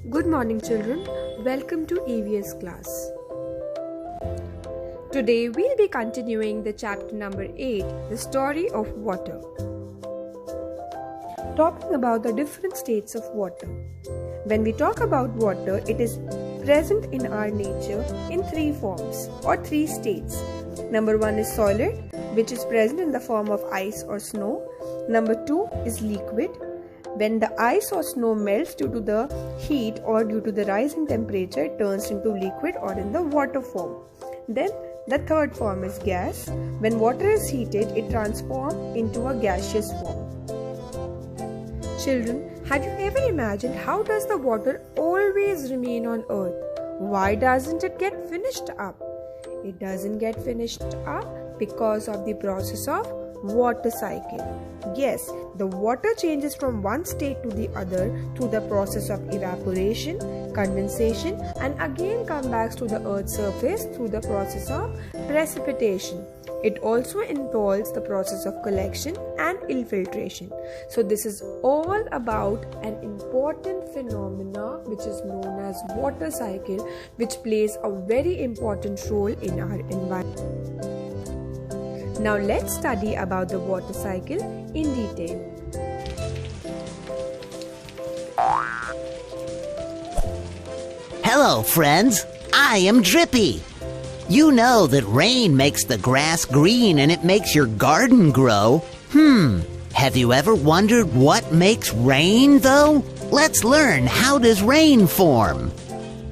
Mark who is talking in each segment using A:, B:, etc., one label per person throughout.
A: Good morning children, welcome to EVS class. Today we'll be continuing the chapter number 8, the story of water. Talking about the different states of water. When we talk about water, it is present in our nature in three forms or three states. Number 1 is solid, which is present in the form of ice or snow. Number 2 is liquid. When the ice or snow melts due to the heat or due to the rise in temperature, it turns into liquid or in the water form. Then the third form is gas. When water is heated, it transforms into a gaseous form. Children, have you ever imagined how does the water always remain on earth? Why doesn't it get finished up? It doesn't get finished up because of the process of water cycle. Yes, the water changes from one state to the other through the process of evaporation, condensation, and again comes back to the earth's surface through the process of precipitation. It also involves the process of collection and infiltration. So this is all about an important phenomena which is known as water cycle, which plays a very important role in our environment. Now let's study about the water cycle in detail.
B: Hello friends, I am Drippy. You know that rain makes the grass green and it makes your garden grow. Have you ever wondered what makes rain though? Let's learn, how does rain form?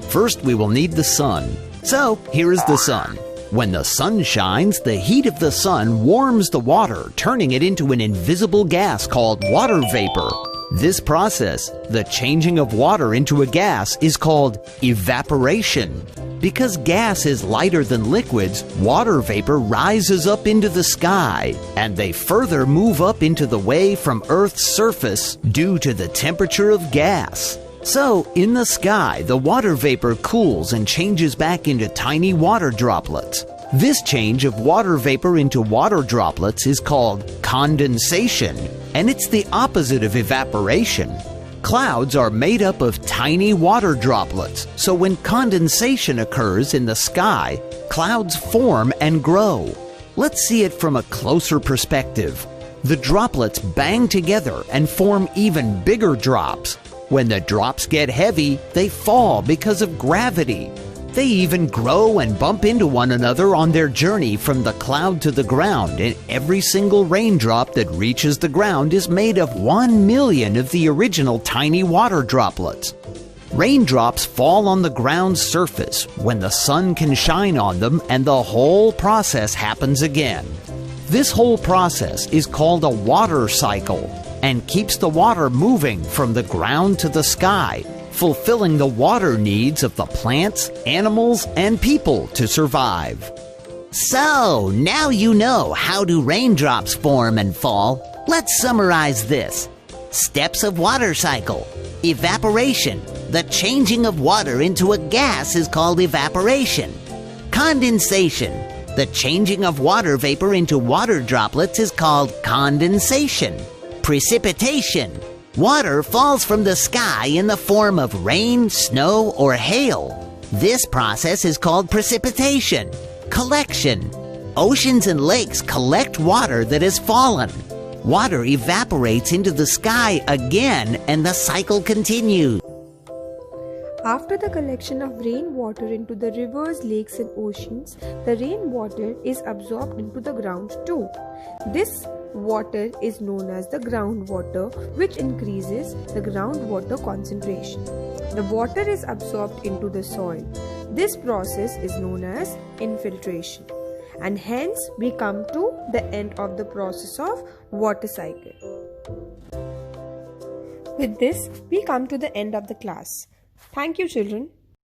C: First we will need the sun. So here is the sun. When the sun shines, the heat of the sun warms the water, turning it into an invisible gas called water vapor. This process, the changing of water into a gas, is called evaporation. Because gas is lighter than liquids, water vapor rises up into the sky, and they further move up into the way from Earth's surface due to the temperature of gas. So, in the sky, the water vapor cools and changes back into tiny water droplets. This change of water vapor into water droplets is called condensation, and it's the opposite of evaporation. Clouds are made up of tiny water droplets, so when condensation occurs in the sky, clouds form and grow. Let's see it from a closer perspective. The droplets bang together and form even bigger drops. When the drops get heavy, they fall because of gravity. They even grow and bump into one another on their journey from the cloud to the ground, and every single raindrop that reaches the ground is made of 1 million of the original tiny water droplets. Raindrops fall on the ground's surface when the sun can shine on them, and the whole process happens again. This whole process is called a water cycle, and keeps the water moving from the ground to the sky, fulfilling the water needs of the plants, animals, and people to survive.
B: So, now you know how do raindrops form and fall. Let's summarize this. Steps of water cycle. Evaporation. The changing of water into a gas is called evaporation. Condensation. The changing of water vapor into water droplets is called condensation. Precipitation. Water falls from the sky in the form of rain, snow, or hail. This process is called precipitation. Collection. Oceans and lakes collect water that has fallen. Water evaporates into the sky again, and the cycle continues.
A: After the collection of rainwater into the rivers, lakes and oceans, the rainwater is absorbed into the ground too. This water is known as the groundwater, which increases the groundwater concentration. The water is absorbed into the soil. This process is known as infiltration. And hence we come to the end of the process of water cycle. With this, we come to the end of the class. Thank you, children.